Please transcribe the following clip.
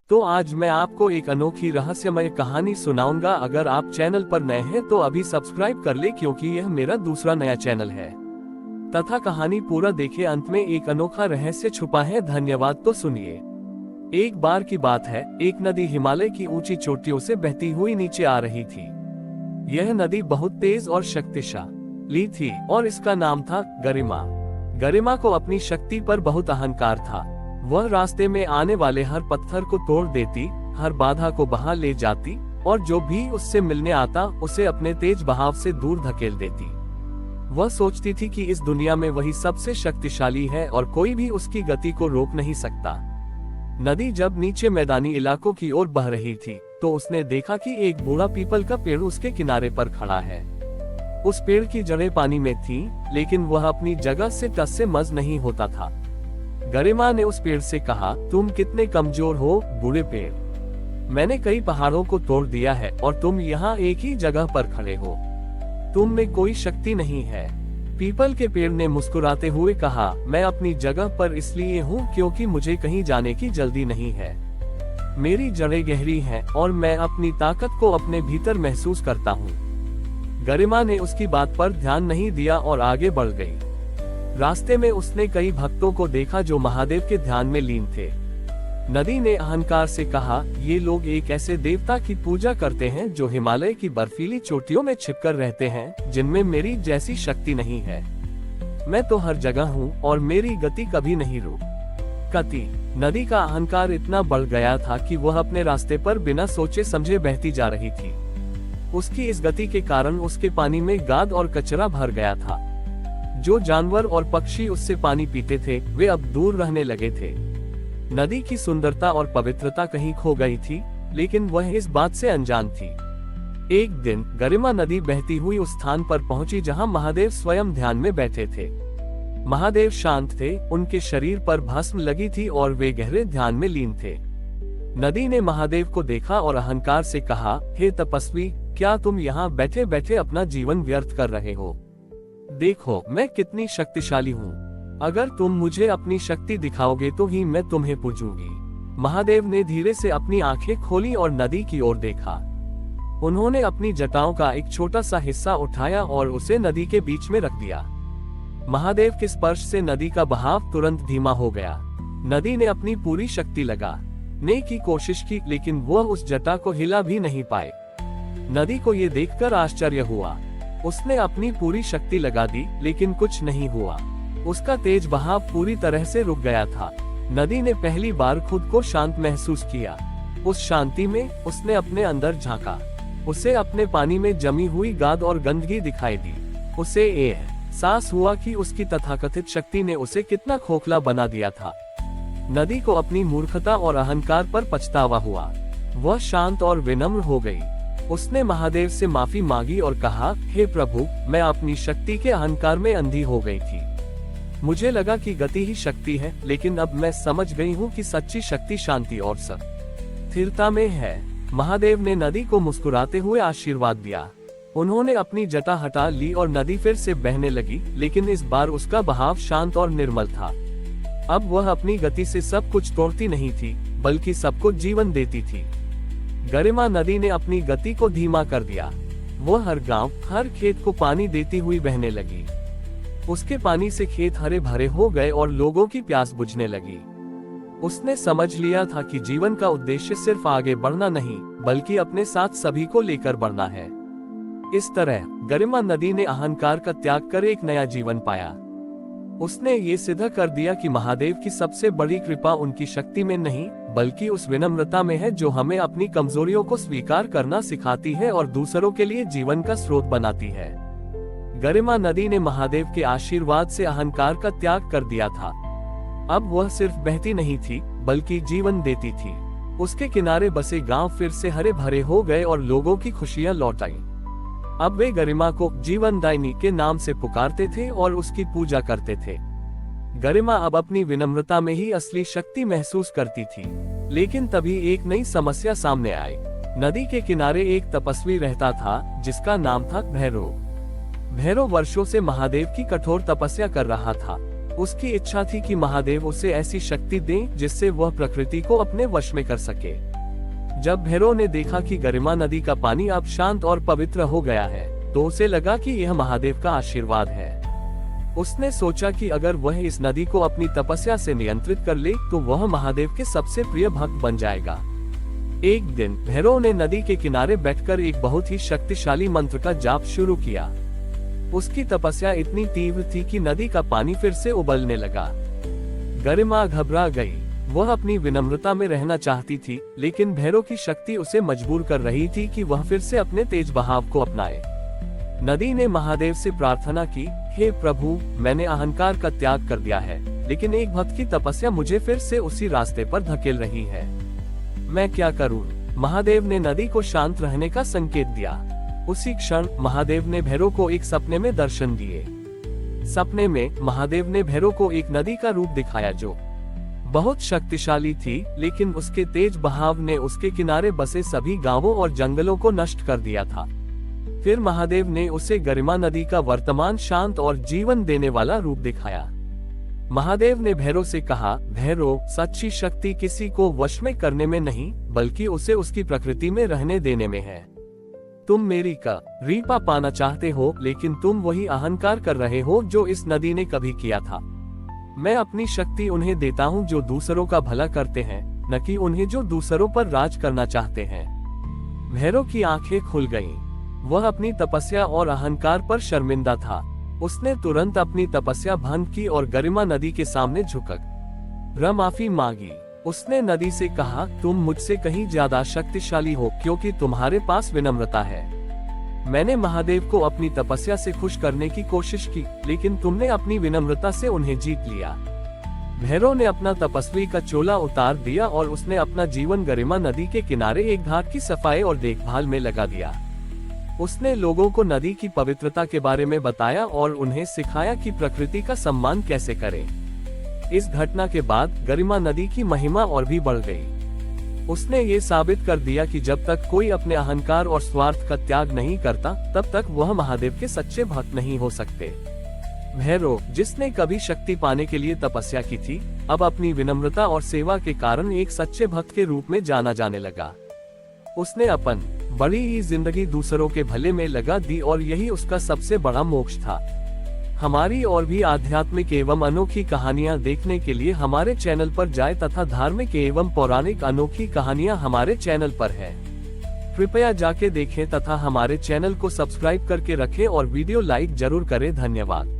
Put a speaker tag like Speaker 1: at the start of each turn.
Speaker 1: तो आज मैं आपको एक अनोखी रहस्यमय कहानी सुनाऊंगा। अगर आप चैनल पर नए हैं तो अभी सब्सक्राइब कर ले, क्योंकि यह मेरा दूसरा नया चैनल है। तथा कहानी पूरा देखे, अंत में एक अनोखा रहस्य छुपा है। धन्यवाद। तो सुनिए। एक बार की बात है, एक नदी हिमालय की ऊंची चोटियों से बहती हुई नीचे आ रही थी। यह नदी बहुत तेज और शक्तिशाली थी और इसका नाम था गरिमा। गरिमा को अपनी शक्ति पर बहुत अहंकार था। वह रास्ते में आने वाले हर पत्थर को तोड़ देती, हर बाधा को बहा ले जाती और जो भी उससे मिलने आता उसे अपने तेज बहाव से दूर धकेल देती। वह सोचती थी कि इस दुनिया में वही सबसे शक्तिशाली है और कोई भी उसकी गति को रोक नहीं सकता। नदी जब नीचे मैदानी इलाकों की ओर बह रही थी तो उसने देखा कि एक बूढ़ा पीपल का पेड़ उसके किनारे पर खड़ा है। उस पेड़ की जड़ें पानी में थीं, लेकिन वह अपनी जगह से टस से मस नहीं होता था। गरिमा ने उस पेड़ से कहा, तुम कितने कमजोर हो बूढ़े पेड़। मैंने कई पहाड़ों को तोड़ दिया है और तुम यहाँ एक ही जगह पर खड़े हो। तुम में कोई शक्ति नहीं है। पीपल के पेड़ ने मुस्कुराते हुए कहा, मैं अपनी जगह पर इसलिए हूँ क्योंकि मुझे कहीं जाने की जल्दी नहीं है। मेरी जड़ें गहरी हैं और मैं अपनी ताकत को अपने भीतर महसूस करता हूँ। गरिमा ने उसकी बात पर ध्यान नहीं दिया और आगे बढ़ गई। रास्ते में उसने कई भक्तों को देखा जो महादेव के ध्यान में लीन थे। नदी ने अहंकार से कहा, ये लोग एक ऐसे देवता की पूजा करते हैं जो हिमालय की बर्फीली चोटियों में छिपकर रहते हैं, जिनमें मेरी जैसी शक्ति नहीं है। मैं तो हर जगह हूँ और मेरी गति कभी नहीं रुकती। नदी का अहंकार इतना बढ़ गया था कि वह अपने रास्ते पर बिना सोचे समझे बहती जा रही थी। उसकी इस गति के कारण उसके पानी में गाद और कचरा भर गया था। जो जानवर और पक्षी उससे पानी पीते थे वे अब दूर रहने लगे थे। नदी की सुंदरता और पवित्रता कहीं खो गई थी, लेकिन वह इस बात से अनजान थी। एक दिन गरिमा नदी बहती हुई उस स्थान पर पहुंची जहां महादेव स्वयं ध्यान में बैठे थे। महादेव शांत थे, उनके शरीर पर भस्म लगी थी और वे गहरे ध्यान में लीन थे। नदी ने महादेव को देखा और अहंकार से कहा, हे तपस्वी, क्या तुम यहाँ बैठे बैठे अपना जीवन व्यर्थ कर रहे हो? देखो मैं कितनी शक्तिशाली हूँ। अगर तुम मुझे अपनी शक्ति दिखाओगे तो ही मैं तुम्हें पूजूंगी। महादेव ने धीरे से अपनी आंखें खोली और नदी की ओर देखा। उन्होंने अपनी जटाओं का एक छोटा सा हिस्सा उठाया और उसे नदी के बीच में रख दिया। महादेव के स्पर्श से नदी का बहाव तुरंत धीमा हो गया। नदी ने अपनी पूरी शक्ति लगाने की कोशिश की, लेकिन वह उस जटा को हिला भी नहीं पाए। नदी को ये देखकर आश्चर्य हुआ। उसने अपनी पूरी शक्ति लगा दी, लेकिन कुछ नहीं हुआ। उसका तेज बहाव पूरी तरह से रुक गया था। नदी ने पहली बार खुद को शांत महसूस किया। उस शांति में उसने अपने अंदर झांका। उसे अपने पानी में जमी हुई गाद और गंदगी दिखाई दी। उसे एहसास हुआ कि उसकी तथाकथित शक्ति ने उसे कितना खोखला बना दिया था। नदी को अपनी मूर्खता और अहंकार पर पछतावा हुआ। वह शांत और विनम्र हो गई। उसने महादेव से माफी मांगी और कहा, हे प्रभु, मैं अपनी शक्ति के अहंकार में अंधी हो गई थी। मुझे लगा कि गति ही शक्ति है, लेकिन अब मैं समझ गई हूँ कि सच्ची शक्ति शांति और स्थिरता में है। महादेव ने नदी को मुस्कुराते हुए आशीर्वाद दिया। उन्होंने अपनी जटा हटा ली और नदी फिर से बहने लगी, लेकिन इस बार उसका बहाव शांत और निर्मल था। अब वह अपनी गति से सब कुछ तोड़ती नहीं थी, बल्कि सबको जीवन देती थी। गरिमा नदी ने अपनी गति को धीमा कर दिया। वह हर गांव, हर खेत को पानी देती हुई बहने लगी। उसके पानी से खेत हरे भरे हो गए और लोगों की प्यास बुझने लगी। उसने समझ लिया था कि जीवन का उद्देश्य सिर्फ आगे बढ़ना नहीं, बल्कि अपने साथ सभी को लेकर बढ़ना है। इस तरह गरिमा नदी ने अहंकार का त्याग कर एक नया जीवन पाया। उसने ये सिद्ध कर दिया कि महादेव की सबसे बड़ी कृपा उनकी शक्ति में नहीं, बल्कि उस विनम्रता में है जो हमें अपनी कमजोरियों को स्वीकार करना सिखाती है और दूसरों के लिए जीवन का स्रोत बनाती है। गरिमा नदी ने महादेव के आशीर्वाद से अहंकार का त्याग कर दिया था। अब वह सिर्फ बहती नहीं थी, बल्कि जीवन देती थी। उसके किनारे बसे गांव फिर से हरे भरे हो गए और लोगों की खुशियां लौट आईं। अब वे गरिमा को जीवनदायिनी के नाम से पुकारते थे और उसकी पूजा करते थे। गरिमा अब अपनी विनम्रता में ही असली शक्ति महसूस करती थी। लेकिन तभी एक नई समस्या सामने आई। नदी के किनारे एक तपस्वी रहता था जिसका नाम था भैरव। भैरव वर्षों से महादेव की कठोर तपस्या कर रहा था। उसकी इच्छा थी कि महादेव उसे ऐसी शक्ति दें जिससे वह प्रकृति को अपने वश में कर सके। जब भैरव ने देखा कि गरिमा नदी का पानी अब शांत और पवित्र हो गया है, तो उसे लगा कि यह महादेव का आशीर्वाद है। उसने सोचा कि अगर वह इस नदी को अपनी तपस्या से नियंत्रित कर ले तो वह महादेव के सबसे प्रिय भक्त बन जाएगा। एक दिन भैरव ने नदी के किनारे बैठकर एक बहुत ही शक्तिशाली मंत्र का जाप शुरू किया। उसकी तपस्या इतनी तीव्र थी कि नदी का पानी फिर से उबलने लगा। गरिमा घबरा गई। वह अपनी विनम्रता में रहना चाहती थी, लेकिन भैरव की शक्ति उसे मजबूर कर रही थी कि वह फिर से अपने तेज बहाव को अपनाए। नदी ने महादेव से प्रार्थना की, हे प्रभु, मैंने अहंकार का त्याग कर दिया है, लेकिन एक भक्त की तपस्या मुझे फिर से उसी रास्ते पर धकेल रही है। मैं क्या करूं? महादेव ने नदी को शांत रहने का संकेत दिया। उसी क्षण महादेव ने भैरव को एक सपने में दर्शन दिए। सपने में महादेव ने भैरव को एक नदी का रूप दिखाया जो बहुत शक्तिशाली थी, लेकिन उसके तेज बहाव ने उसके किनारे बसे सभी गांवों और जंगलों को नष्ट कर दिया था। फिर महादेव ने उसे गरिमा नदी का वर्तमान शांत और जीवन देने वाला रूप दिखाया। महादेव ने भैरव से कहा, भैरव, सच्ची शक्ति किसी को वश में करने में नहीं, बल्कि उसे उसकी प्रकृति में रहने देने में है। तुम मेरी रीपा पाना चाहते हो, लेकिन तुम वही अहंकार कर रहे हो जो इस नदी ने कभी किया था। मैं अपनी शक्ति उन्हें देता हूँ जो दूसरों का भला करते हैं, न कि उन्हें जो दूसरों पर राज करना चाहते हैं। भैरव की आंखें खुल गईं। वह अपनी तपस्या और अहंकार पर शर्मिंदा था। उसने तुरंत अपनी तपस्या भंग की और गरिमा नदी के सामने झुककर माफी मांगी। उसने नदी से कहा, तुम मुझसे कहीं ज्यादा शक्तिशाली हो क्योंकि तुम्हारे पास विनम्रता है। मैंने महादेव को अपनी तपस्या से खुश करने की कोशिश की, लेकिन तुमने अपनी विनम्रता से उन्हें जीत लिया। भैरव ने अपना तपस्वी का चोला उतार दिया और उसने अपना जीवन गरिमा नदी के किनारे एक घाट की सफाई और देखभाल में लगा दिया। उसने लोगों को नदी की पवित्रता के बारे में बताया और उन्हें सिखाया कि प्रकृति का सम्मान कैसे करें। इस घटना के बाद गरिमा नदी की महिमा और भी बढ़ गई। उसने ये साबित कर दिया कि जब तक कोई अपने अहंकार और स्वार्थ का त्याग नहीं करता, तब तक वह महादेव के सच्चे भक्त नहीं हो सकते। भैरव, जिसने कभी शक्ति पाने के लिए तपस्या की थी, अब अपनी विनम्रता और सेवा के कारण एक सच्चे भक्त के रूप में जाना जाने लगा। उसने अपन बड़ी ही जिंदगी दूसरों के भले में लगा दी और यही उसका सबसे बड़ा मोक्ष था। हमारी और भी आध्यात्मिक एवं अनोखी कहानियां देखने के लिए हमारे चैनल पर जाएं तथा धार्मिक एवं पौराणिक अनोखी कहानियां हमारे चैनल पर है। कृपया जाके देखें तथा हमारे चैनल को सब्सक्राइब करके रखें और वीडियो लाइक जरूर करें। धन्यवाद।